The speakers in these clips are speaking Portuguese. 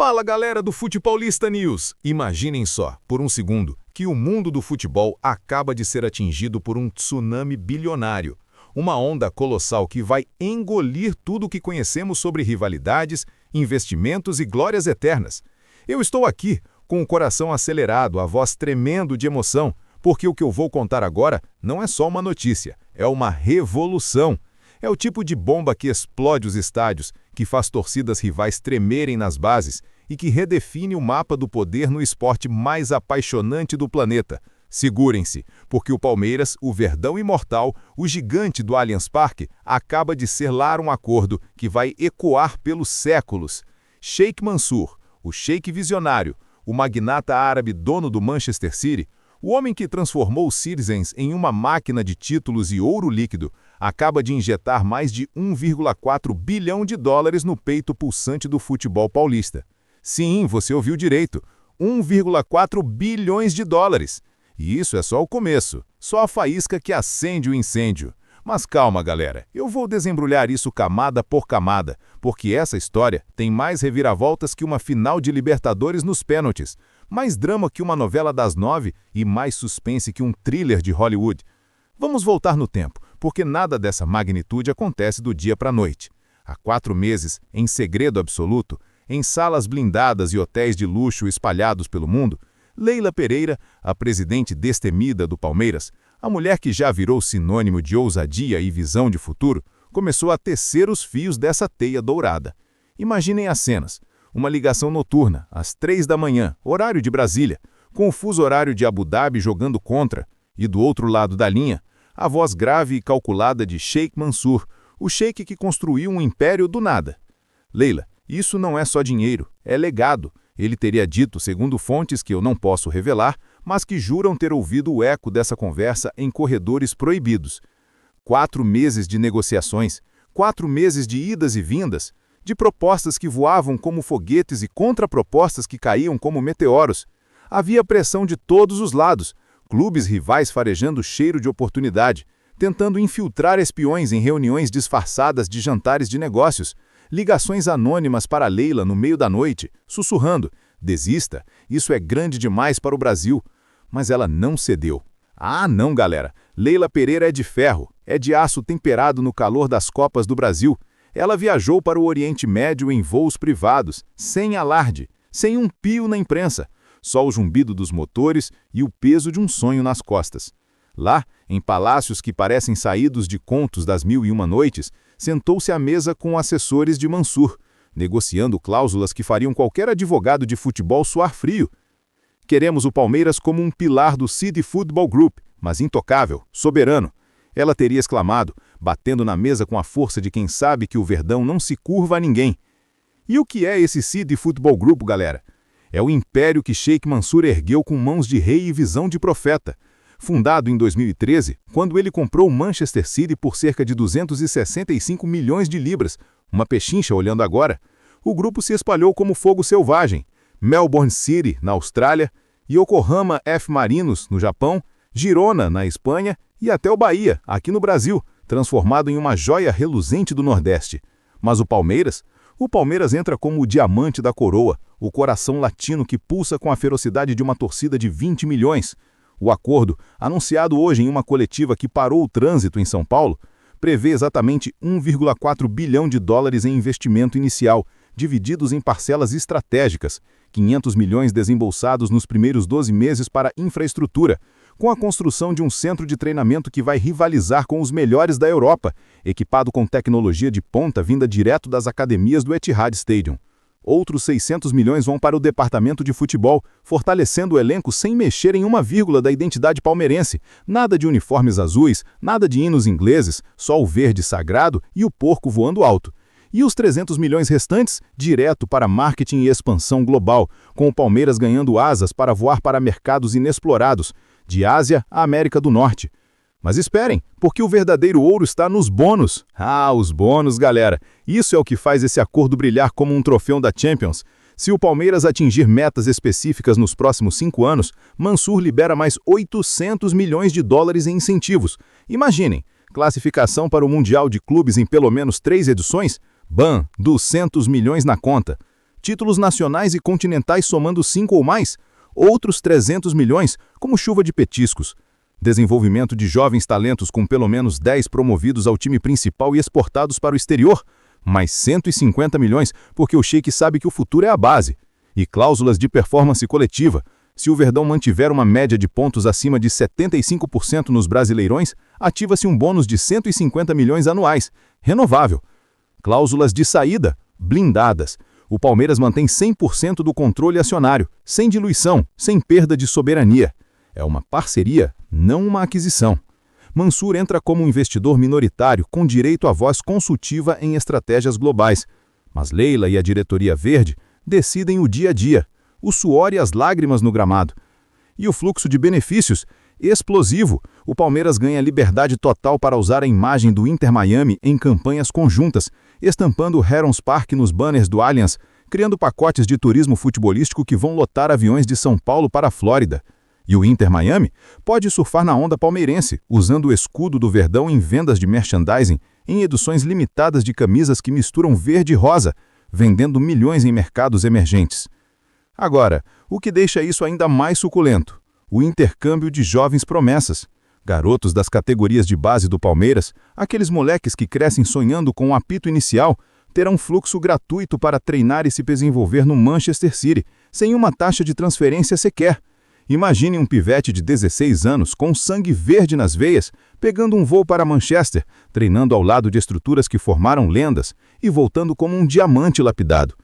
Fala galera do Futepaulista News! Imaginem só, por um segundo, que o mundo do futebol acaba de ser atingido por um tsunami bilionário. Uma onda colossal que vai engolir tudo o que conhecemos sobre rivalidades, investimentos e glórias eternas. Eu estou aqui, com o coração acelerado, a voz tremendo de emoção, porque o que eu vou contar agora não é só uma notícia, é uma revolução. É o tipo de bomba que explode os estádios, que faz torcidas rivais tremerem nas bases e que redefine o mapa do poder no esporte mais apaixonante do planeta. Segurem-se, porque o Palmeiras, o Verdão imortal, o gigante do Allianz Parque, acaba de selar um acordo que vai ecoar pelos séculos. Sheikh Mansour, o sheik visionário, o magnata árabe dono do Manchester City, o homem que transformou o Citizens em uma máquina de títulos e ouro líquido, acaba de injetar mais de 1,4 bilhão de dólares no peito pulsante do futebol paulista. Sim, você ouviu direito, 1,4 bilhões de dólares. E isso é só o começo, só a faísca que acende o incêndio. Mas calma, galera, eu vou desembrulhar isso camada por camada, porque essa história tem mais reviravoltas que uma final de Libertadores nos pênaltis, mais drama que uma novela das 9 e mais suspense que um thriller de Hollywood. Vamos voltar no tempo, porque nada dessa magnitude acontece do dia para a noite. Há 4 meses, em segredo absoluto, em salas blindadas e hotéis de luxo espalhados pelo mundo, Leila Pereira, a presidente destemida do Palmeiras, a mulher que já virou sinônimo de ousadia e visão de futuro, começou a tecer os fios dessa teia dourada. Imaginem as cenas. Uma ligação noturna, às 3 da manhã, horário de Brasília, com o fuso horário de Abu Dhabi jogando contra, e do outro lado da linha, a voz grave e calculada de Sheikh Mansour, o sheik que construiu um império do nada. Leila, isso não é só dinheiro, é legado. Ele teria dito, segundo fontes que eu não posso revelar, mas que juram ter ouvido o eco dessa conversa em corredores proibidos. 4 meses de negociações, 4 meses de idas e vindas, de propostas que voavam como foguetes e contrapropostas que caíam como meteoros. Havia pressão de todos os lados, clubes rivais farejando cheiro de oportunidade, tentando infiltrar espiões em reuniões disfarçadas de jantares de negócios, ligações anônimas para Leila no meio da noite, sussurrando: desista, isso é grande demais para o Brasil. Mas ela não cedeu. Ah, não, galera, Leila Pereira é de ferro, é de aço temperado no calor das Copas do Brasil. Ela viajou para o Oriente Médio em voos privados, sem alarde, sem um pio na imprensa, só o zumbido dos motores e o peso de um sonho nas costas. Lá, em palácios que parecem saídos de contos das 1001 noites, sentou-se à mesa com assessores de Mansour, negociando cláusulas que fariam qualquer advogado de futebol suar frio. Queremos o Palmeiras como um pilar do City Football Group, mas intocável, soberano. Ela teria exclamado, batendo na mesa com a força de quem sabe que o Verdão não se curva a ninguém. E o que é esse City Football Group, galera? É o império que Sheikh Mansour ergueu com mãos de rei e visão de profeta. Fundado em 2013, quando ele comprou o Manchester City por cerca de 265 milhões de libras, uma pechincha olhando agora, o grupo se espalhou como fogo selvagem. Melbourne City, na Austrália, Yokohama F. Marinos, no Japão, Girona, na Espanha, e até o Bahia, aqui no Brasil, transformado em uma joia reluzente do Nordeste. Mas o Palmeiras? O Palmeiras entra como o diamante da coroa, o coração latino que pulsa com a ferocidade de uma torcida de 20 milhões. O acordo, anunciado hoje em uma coletiva que parou o trânsito em São Paulo, prevê exatamente 1,4 bilhão de dólares em investimento inicial, divididos em parcelas estratégicas, 500 milhões desembolsados nos primeiros 12 meses para infraestrutura, com a construção de um centro de treinamento que vai rivalizar com os melhores da Europa, equipado com tecnologia de ponta vinda direto das academias do Etihad Stadium. Outros 600 milhões vão para o departamento de futebol, fortalecendo o elenco sem mexer em uma vírgula da identidade palmeirense. Nada de uniformes azuis, nada de hinos ingleses, só o verde sagrado e o porco voando alto. E os 300 milhões restantes, direto para marketing e expansão global, com o Palmeiras ganhando asas para voar para mercados inexplorados, de Ásia à América do Norte. Mas esperem, porque o verdadeiro ouro está nos bônus. Ah, os bônus, galera. Isso é o que faz esse acordo brilhar como um troféu da Champions. Se o Palmeiras atingir metas específicas nos próximos 5 anos, Mansour libera mais 800 milhões de dólares em incentivos. Imaginem, classificação para o Mundial de Clubes em pelo menos 3 edições? Bam, 200 milhões na conta. títulos nacionais e continentais somando 5 ou mais, outros 300 milhões, como chuva de petiscos. Desenvolvimento de jovens talentos com pelo menos 10 promovidos ao time principal e exportados para o exterior, mais 150 milhões, porque o Sheik sabe que o futuro é a base. E cláusulas de performance coletiva. Se o Verdão mantiver uma média de pontos acima de 75% nos Brasileirões, ativa-se um bônus de 150 milhões anuais, renovável. Cláusulas de saída, blindadas. O Palmeiras mantém 100% do controle acionário, sem diluição, sem perda de soberania. É uma parceria, não uma aquisição. Mansur entra como um investidor minoritário com direito à voz consultiva em estratégias globais. Mas Leila e a diretoria verde decidem o dia a dia, o suor e as lágrimas no gramado. E o fluxo de benefícios? Explosivo. O Palmeiras ganha liberdade total para usar a imagem do Inter Miami em campanhas conjuntas, estampando o Herons Park nos banners do Allianz, criando pacotes de turismo futebolístico que vão lotar aviões de São Paulo para a Flórida. E o Inter Miami pode surfar na onda palmeirense, usando o escudo do Verdão em vendas de merchandising, em edições limitadas de camisas que misturam verde e rosa, vendendo milhões em mercados emergentes. Agora, o que deixa isso ainda mais suculento? O intercâmbio de jovens promessas. Garotos das categorias de base do Palmeiras, aqueles moleques que crescem sonhando com o apito inicial, terão fluxo gratuito para treinar e se desenvolver no Manchester City, sem uma taxa de transferência sequer. Imagine um pivete de 16 anos com sangue verde nas veias, pegando um voo para Manchester, treinando ao lado de estruturas que formaram lendas e voltando como um diamante lapidado.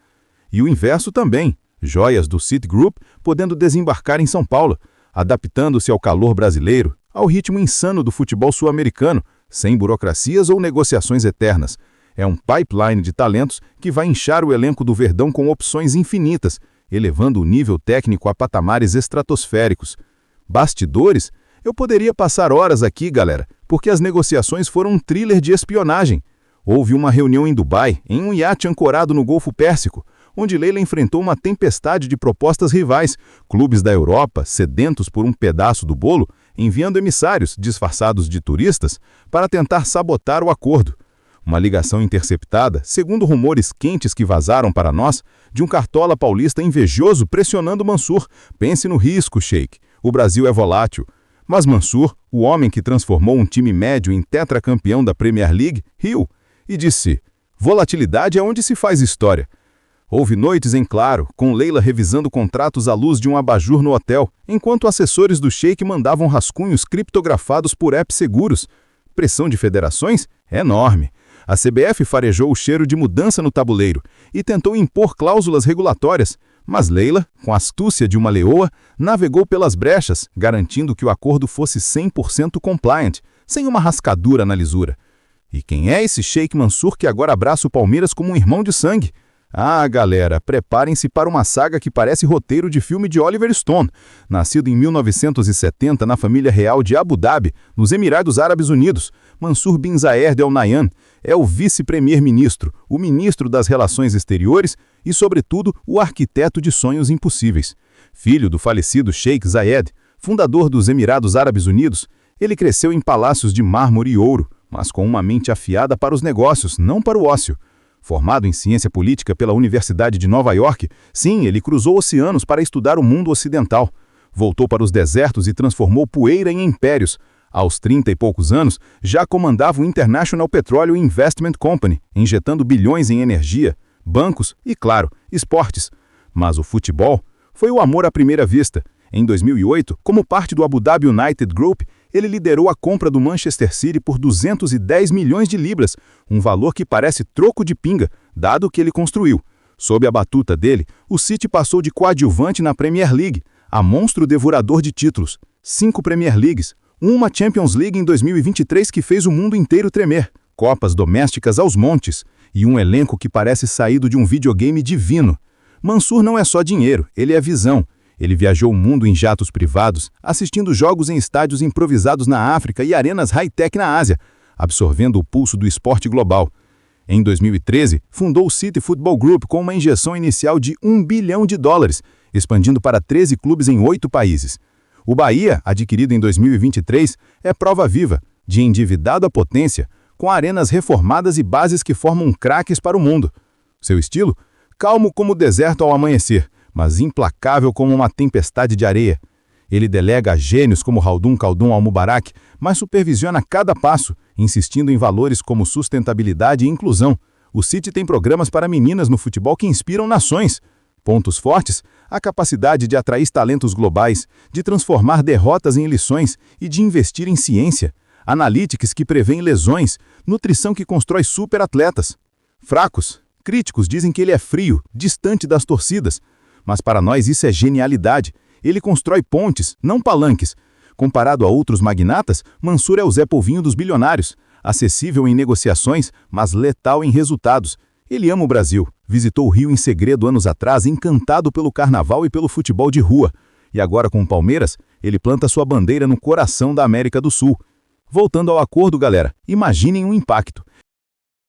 E o inverso também, joias do Citigroup podendo desembarcar em São Paulo, adaptando-se ao calor brasileiro, ao ritmo insano do futebol sul-americano, sem burocracias ou negociações eternas. É um pipeline de talentos que vai inchar o elenco do Verdão com opções infinitas, elevando o nível técnico a patamares estratosféricos. Bastidores? Eu poderia passar horas aqui, galera, porque as negociações foram um thriller de espionagem. Houve uma reunião em Dubai, em um iate ancorado no Golfo Pérsico, onde Leila enfrentou uma tempestade de propostas rivais, clubes da Europa, sedentos por um pedaço do bolo, enviando emissários, disfarçados de turistas, para tentar sabotar o acordo. Uma ligação interceptada, segundo rumores quentes que vazaram para nós, de um cartola paulista invejoso pressionando Mansur. Pense no risco, Sheik. O Brasil é volátil. Mas Mansur, o homem que transformou um time médio em tetracampeão da Premier League, riu e disse: volatilidade é onde se faz história. Houve noites em claro, com Leila revisando contratos à luz de um abajur no hotel, enquanto assessores do Sheik mandavam rascunhos criptografados por apps seguros. Pressão de federações? Enorme. A CBF farejou o cheiro de mudança no tabuleiro e tentou impor cláusulas regulatórias, mas Leila, com a astúcia de uma leoa, navegou pelas brechas, garantindo que o acordo fosse 100% compliant, sem uma rascadura na lisura. E quem é esse Sheik Mansur que agora abraça o Palmeiras como um irmão de sangue? Ah, galera, preparem-se para uma saga que parece roteiro de filme de Oliver Stone. Nascido em 1970 na família real de Abu Dhabi, nos Emirados Árabes Unidos, Mansur bin Zayed Al Nahyan é o vice-premier-ministro, o ministro das Relações Exteriores e, sobretudo, o arquiteto de sonhos impossíveis. Filho do falecido Sheikh Zayed, fundador dos Emirados Árabes Unidos, ele cresceu em palácios de mármore e ouro, mas com uma mente afiada para os negócios, não para o ócio. Formado em ciência política pela Universidade de Nova York, sim, ele cruzou oceanos para estudar o mundo ocidental. Voltou para os desertos e transformou poeira em impérios. Aos 30 e poucos anos, já comandava o International Petroleum Investment Company, injetando bilhões em energia, bancos e, claro, esportes. Mas o futebol foi o amor à primeira vista. Em 2008, como parte do Abu Dhabi United Group, ele liderou a compra do Manchester City por 210 milhões de libras, um valor que parece troco de pinga, dado o que ele construiu. Sob a batuta dele, o City passou de coadjuvante na Premier League, a monstro devorador de títulos. 5 Premier Leagues, uma Champions League em 2023 que fez o mundo inteiro tremer, copas domésticas aos montes, e um elenco que parece saído de um videogame divino. Mansur não é só dinheiro, ele é visão. Ele viajou o mundo em jatos privados, assistindo jogos em estádios improvisados na África e arenas high-tech na Ásia, absorvendo o pulso do esporte global. Em 2013, fundou o City Football Group com uma injeção inicial de US$ 1 bilhão, expandindo para 13 clubes em 8 países. O Bahia, adquirido em 2023, é prova viva, de endividado à potência, com arenas reformadas e bases que formam craques para o mundo. Seu estilo? calmo como o deserto ao amanhecer, mas implacável como uma tempestade de areia. Ele delega a gênios como Khaldun Khaldun al-Mubarak, mas supervisiona cada passo, insistindo em valores como sustentabilidade e inclusão. O City tem programas para meninas no futebol que inspiram nações. Pontos fortes: a capacidade de atrair talentos globais, de transformar derrotas em lições e de investir em ciência. Analytics que prevêem lesões, nutrição que constrói superatletas. Fracos: críticos dizem que ele é frio, distante das torcidas. Mas para nós isso é genialidade. Ele constrói pontes, não palanques. Comparado a outros magnatas, Mansur é o Zé Polvinho dos bilionários. Acessível em negociações, mas letal em resultados. Ele ama o Brasil. Visitou o Rio em segredo anos atrás, encantado pelo carnaval e pelo futebol de rua. E agora com o Palmeiras, ele planta sua bandeira no coração da América do Sul. Voltando ao acordo, galera, imaginem o impacto.